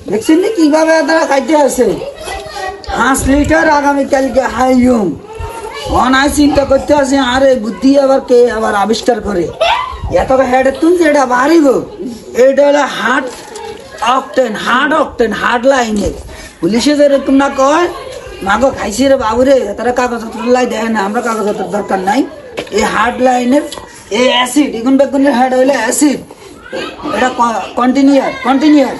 দেখছেন না কিভাবে তারা খাইতে আছে 5 লিটার আগামীকালকে হাইয়ুম অনায় চিন্তা করতে আছে আরে বুদ্ধি আবার কে আবার আবিষ্কার করে এত হেডে তুই যেটা বাড়িব এটা হলো হার্ড লাইনে পুলিশে যেরকম না কয় মাগো খাইছি রে বাবুরে তারা কাগজপত্র লাই দেয় না আমরা কাগজপত্র দরকার নাই এই হার্ড লাইনের এই অ্যাসিড ইগুন বেগুনের হেড হইলে অ্যাসিড এটা কন্টিনিউয়ার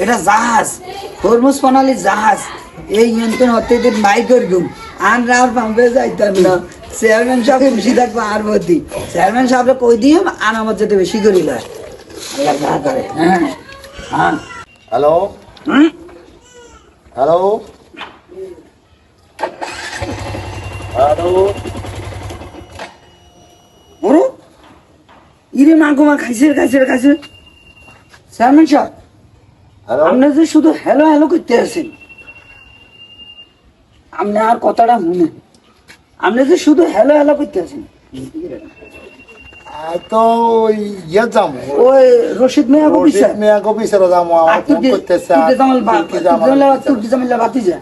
এটা জাহাজ হরমুজ প্রণালী জাহাজ এই নিয়ন্ত্রণ হতে দিন মাই করগুম আর পাম্পে যাইতাম না চেয়ারম্যান সাহেব খুশি থাকবো আর বলতি চেয়ারম্যান সাহেব কই দিও আর আমার যেতে বেশি করি লয় আল্লাহ করে হ্যাঁ হ্যাঁ হ্যালো হ্যালো হ্যালো ওরে ইরে মা খাইছে চেয়ারম্যান সাহেব আপনি যে শুধু হ্যালো করতে আছেন আপনি আর কথাটা শুনেন আপনি যে শুধু হ্যালো করতে আছেন তো ইয়ে যাম ওই রশিদ মিয়া অফিসার যাম বাতিজা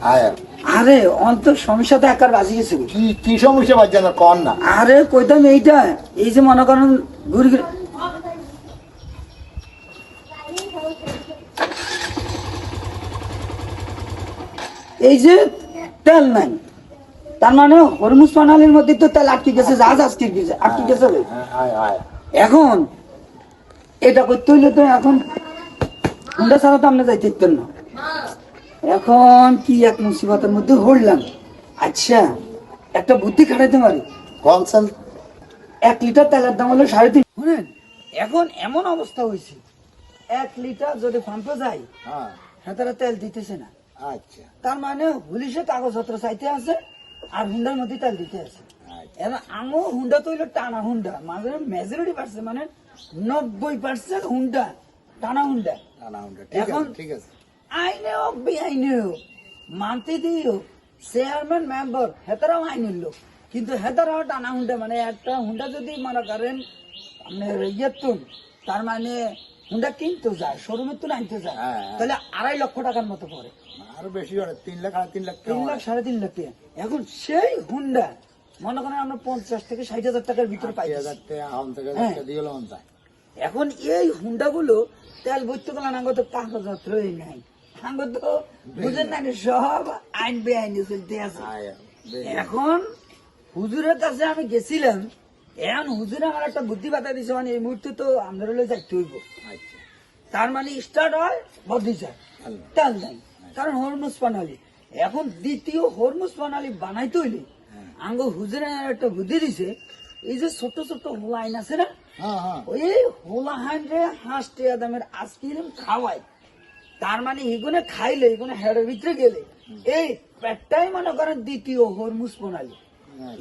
আরে অন্ত সমস্যা তো একার বাজি গেছে কি সমস্যা বাজছে না কন না আরে কইতাম এইটা এই যে মনে করেন ঘুরি এই যে তেল নাই তার মানে হরমুজ প্রণালীর মধ্যে তো তেল আটকে গেছে জাহাজ আটকে গেছে এখন এটা করতে হইলে তো এখন হুন্ডা ছাড়া তো আমরা যাইতে পারতেন না এখন কি এক মুসিবতের মধ্যে হইলাম আচ্ছা একটা বুদ্ধি খাটাইতে পারি কনসাল 1 লিটার তেলের দাম হলো 3.5 শুনেন এখন এমন অবস্থা হয়েছে 1 লিটার যদি পাম্পে যায় হ্যাঁ তারা তেল দিতেছে না আচ্ছা তার মানে পুলিশে কাগজপত্র চাইতে আছে আর হুন্ডার মধ্যে তেল দিতে আছে এবার আমও হুন্ডা তো হইলো টানা হুন্ডা মানে মেজরিটি পার্সেন্ট মানে 90% হুন্ডা টানা হুন্ডা এখন ঠিক আছে আইনে হোক বেআইনে হোক মানতে দিও চেয়ারম্যান মেম্বার হেতারাও আইনের লোক কিন্তু হেতারাও টানা হুন্ডা মানে একটা হুন্ডা যদি মনে করেন আপনার ইয়েতুন তার মানে হুন্ডা কিনতে যায় শোরুমের তো আনতে যায় তাহলে 2.5 লক্ষ টাকার মতো পড়ে আরো বেশি হয় 3 লাখ 3.5 লাখ 3 লাখ 3.5 লাখ টাকা এখন সেই হুন্ডা মনে করেন আমরা 50 থেকে 60,000 টাকার ভিতরে পাই এখন এই হুন্ডা গুলো তেল ভরতে গেলে না তো কাগজপত্রই নাই আঙ্গ তো বুঝেন না সব আইন বেআইনি চলতে আছে এখন হুজুরের কাছে আমি গেছিলাম এখন হুজুরে আমার একটা বুদ্ধি বাতা দিছে মানে এই মুহূর্তে তো আমরা হলে যাইতে হইব তার মানে স্টার্ট হয় বদিসা তেল নাই কারণ হরমুজ প্রণালী এখন দ্বিতীয় হরমুজ প্রণালী বানাইতে হইলে আঙ্গ হুজুরে একটা বুদ্ধি দিছে এই যে ছোট ছোট হোলাইন আছে না ওই হোলাহাইন রে হাঁসটে দামের আইসক্রিম খাওয়াই তার মানে এগুলো খাইলে এগুলো হেডের ভিতরে গেলে এই পেটটাই মনে করেন দ্বিতীয় হরমুজ প্রণালী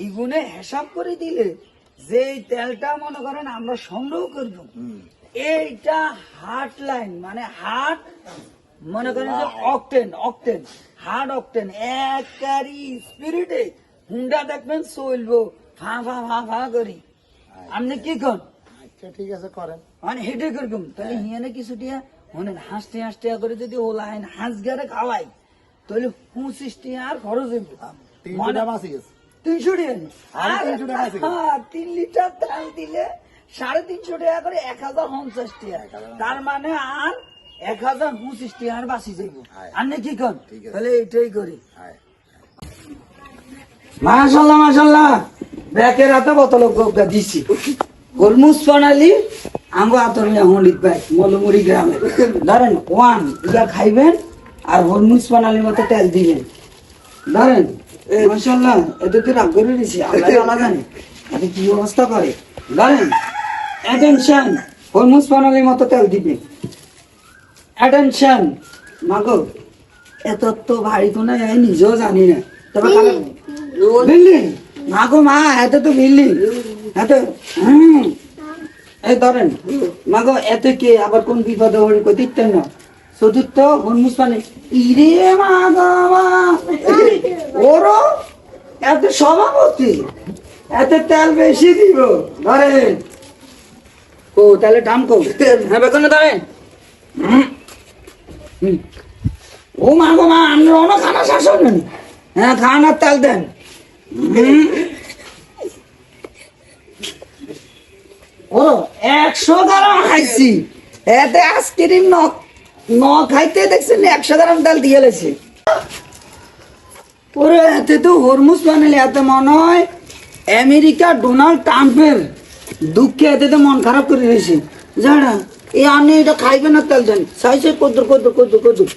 এগুলো হিসাব করে দিলে যে তেলটা মনে করেন আমরা সংগ্রহ করব এইটা হার্ট লাইন মানে হার্ট মনে করেন যে অকটেন হার্ড অকটেন একবারই স্পিরিটে হুন্ডা দেখবেন চলবো ফা করি আপনি কি করেন আচ্ছা ঠিক আছে করেন মানে হেঁটে করকুম তাহলে হিয়ানে কিছু টিয়া মনে হাঁসতে করে যদি ও লাইন হাঁস গাড়ে খাওয়াই তাহলে 25 টিয়া আর খরচ হইব 300 টাকা বাঁচি গেছে 300 টাকা 3 লিটার তেল দিলে 350 টাকা করে 1050 টাকা তার মানে আর 1025 টাকা আর বাঁচি যাইব আপনি কি করেন তাহলে এইটাই করি মাশাআল্লাহ ব্যাকের হাতে কত লোক দিছি হরমুজ প্রণালী আঙ্গো আতরিয়া হলিত ভাই মলমুড়ি গ্রামে ধরেন 1 ইয়া খাইবেন আর হরমুজ প্রণালীর মতো তেল দিবেন ধরেন মাশাআল্লাহ এত তো রাগ করে দিছি আল্লাহ জানে আপনি কি অবস্থা করে ধরেন অ্যাটেনশন হরমুজ প্রণালীর মতো তেল দিবেন অ্যাটেনশন মাগো এত তো ভারী তো না নিজেও জানি না তবে বিল্ডিং মাগো মা এত তো বিল্ডিং এত এই ধরেন মাগো এত কে আবার কোন বিপদে হরি কইতেন না চতুর্থ হরমুজ পানি ইরে মাগো মা ওরো এত সভাপতি এত তেল বেশি দিব ধরেন ও তাহলে দাম কম হ্যাঁ বেতনে ধরেন ও মা গো মা, আপনার অনেক খানা শেষ হলেন? হ্যাঁ, খান আর তেল দেন। ও 100 গ্রাম খাইছি, এতে আইসক্রিম ন খাইতে দেখছেন 100 গ্রাম তেল দিয়ে লেছে। ওরে এতে তো হরমুজ বানালে, এতে মনে হয় আমেরিকা ডোনাল্ড ট্রাম্পের দুঃখে এতে তো মন খারাপ করে রয়েছে। জানা এই আপনি এটা খাইবেন না, তেল দেন। সাই সাই কদ্দুর কদ্দুর কদ্দুর কদ্দুর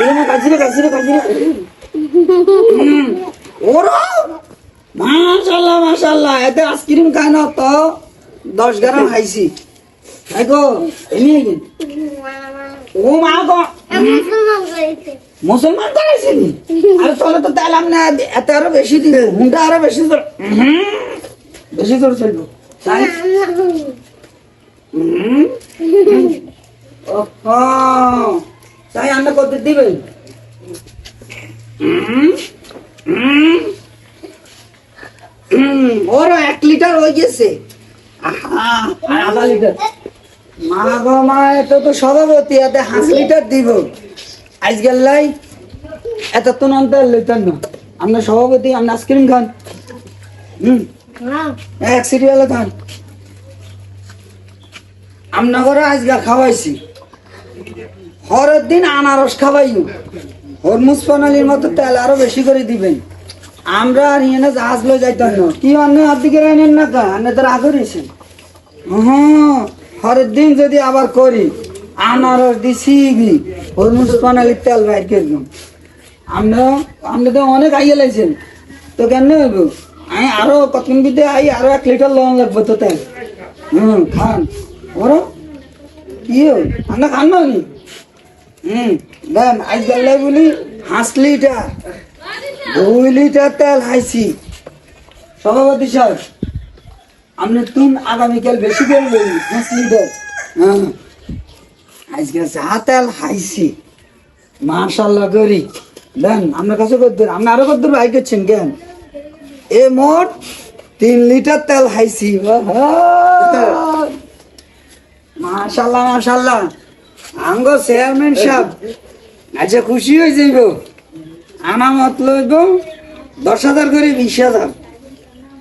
এখানে কাজিরে কাজিরে কাজিরে। ওরা মাশাল্লাহ মাশাল্লাহ, এতে আইসক্রিম খায় না তো 10 গ্রাম খাইছি। গো এমনি ও মা গো, মুসলমান করেছেন? আরে চলো তো তাহলে আপনি এত আরো বেশি দিবে, হুন্ডা আরো বেশি বেশি করে চলবো। তাই আমরা কত দিবেন? ওরা 1 লিটার হয়ে গেছে। আধা লিটার। মা গো মা, এটা তো সভাপতি, এতে 5 লিটার দিব। আজকাল লাই এত তো নন্তার লইতেন না। আমরা সভাপতি, আপনি আইসক্রিম খান। এক সিরিয়ালে খান। আমরা করে আজকে খাওয়াইছি, হরের দিন আনারস খাওয়াইও। হরমুজ প্রণালীর মতো তেল আরো বেশি করে দিবেন। আমরা আর এনে জাহাজ লই যাইতাম না। কি অন্য হাত দিকে রাখেন না কা, আপনি তো রাগ করেছেন। হ্যাঁ, হরের দিন যদি আবার করি আনারস দিছি, হরমুজ প্রণালীর তেল বাইর করলাম। আমরা তো অনেক আইয়ে লাইছেন, তো কেন হইব? আমি আরো কতক্ষণ বিদে আই, আরো 1 লিটার লন লাগবে তো তেল। খান। ওরা কি আমরা খান না নি? দেন আজকাল বলি 5 লিটার 2 লিটার তেল খাইছি। সভাপতি সাহেব, আপনি তুন আগামীকাল বেশি করে বলি 5 লিটার। আজকে যা তেল খাইছি মাশাল্লাহ করি। দেন আপনার কাছে কদ্দুর, আপনি আরো কদ্দুর ভাই করছেন কেন? এ মোট 3 লিটার তেল খাইছি। মাশাল্লাহ মাশাল্লাহ। আঙ্গ চেয়ারম্যান সাহেব আচ্ছা খুশি হয়ে যাইব। আনামত লইব 10,000 করে 20,000।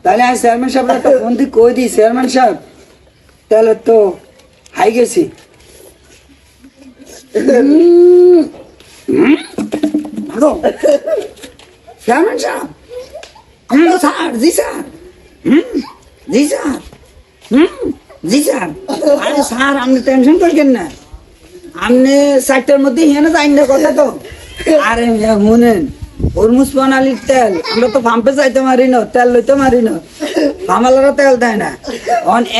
তাহলে আমি চেয়ারম্যান সাহেব একটা ফোন দিয়ে কই দিই, চেয়ারম্যান সাহেব তাহলে তো হাই গেছি। চেয়ারম্যান সাহেব, স্যার জি স্যার, জি স্যার, জি স্যার। আরে স্যার আপনি টেনশন করবেন না, আপনি 4টার মধ্যে হেনে যাই না কথা তো। আরে শুনেন, হরমুজ প্রণালীর তেল আমরা তো পাম্পে যাইতে মারি না, তেল লইতে মারি না, পামালারা তেল দেয় না।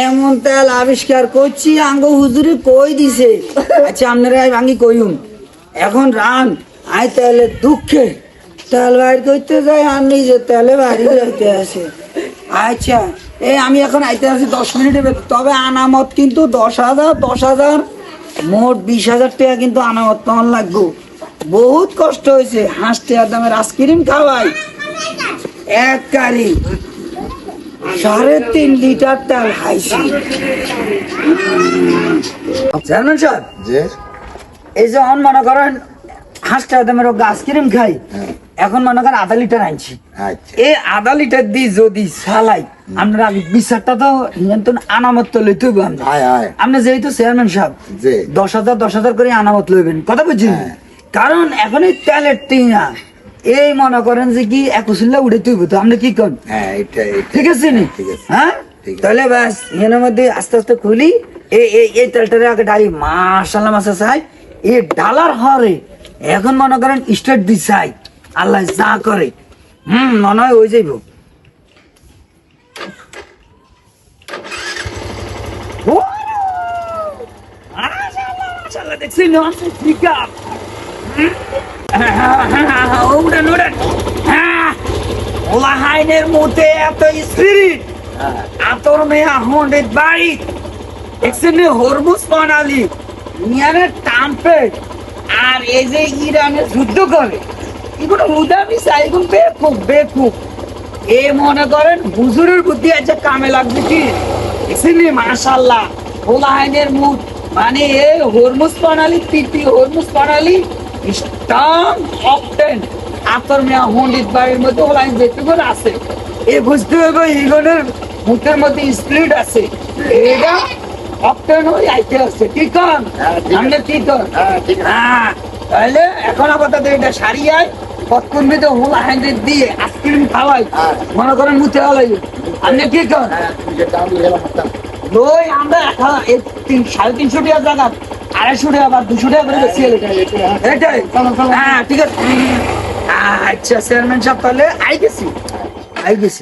এমন তেল আবিষ্কার করছি আঙ্গ হুজুরি কই দিছে। আচ্ছা আপনারা ভাঙ্গি কইুন এখন রান আই তেলের দুঃখে তেল বাইর করতে যাই আর নিজে তেলে বাড়ি যাইতে আসে। আচ্ছা এই আমি এখন আইতে আসি 10 মিনিটে, তবে আনামত কিন্তু 10,000 মোট 20,000 টাকা কিন্তু আনামত তখন লাগবো। বহুত কষ্ট হয়েছে, 5 টাকা দামের আইসক্রিম খাওয়াই, 1 কারি 3.5 লিটার তেল খাইছি। চেয়ারম্যান সাহেব, এই যে মনে করেন 5 টাকা দামের আইসক্রিম খাই, এখন মনে করেন আধা লিটার আনছি। এই আধা লিটার দিয়ে যদি চালাই আপনার আগে বিচারটা তো আনামত তো লইতে হইব। আপনি যেহেতু চেয়ারম্যান সাহেব 10,000 করে আনামত লইবেন, কথা বুঝছেন? কারণ এখন এই তেলের টিনা এই মনে করেন যে কি 21 উঠে তুইব, তো আপনি কি করেন? ঠিক আছে নি? হ্যাঁ তাহলে ব্যাস এর মধ্যে আস্তে আস্তে খুলি এই তেলটারে আগে ডালি। মাশাআল্লাহ মাসা চাই এই ডালার হরে এখন মনে করেন স্টার্ট দি চাই, আল্লাহ যা করে মনে হয় ওই যাইব। দেখছি ওলাহাইনের মধ্যে এত স্পিরিট আতর মেয়া হন্ডের বাড়ি দেখছেন হরমুজ প্রণালী মিয়ানের ট্রাম্পেট আর এই যে ইরানের যুদ্ধ করে এগুলো উদামি চাই, এগুলো বেকুব এ মনে করেন হুজুরের বুদ্ধি আছে কামে লাগবে কি দেখছেন মাশাআল্লাহ। ওলাহাইনের মুখ মানে হরমুজ প্রণালী হরমুজ প্রণালী স্টাম অপটেন আতর মিয়া হন্ডিত বাড়ির মধ্যে হলো আমি যেটুকুন আছে এ বুঝতে হবে ইগনের মুখের মধ্যে স্প্লিট আছে এটা অপটেন ওই আইতে আছে ঠিক কন হ্যাঁ, ঠিক আছে। আমরা কি কন হ্যাঁ, ঠিক আছে। হ্যাঁ তাহলে এখন আপাতত এটা সারিয়ায় পথকুন্বিত হুলা হ্যান্ডেল দিয়ে আইসক্রিম খাওয়াই হ্যাঁ। মনে করেন মুতে হলাই আপনি কি কন হ্যাঁ, তুমি যে দাম দিয়ে গেলাম একটা। লই আমরা এখন এই 350 টাকা জায়গা 250 টাকা বা 200 টাকা করে বেশি হলে এটাই হ্যাঁ ঠিক আছে আচ্ছা চেয়ারম্যান সাহেব তাহলে আই গেছি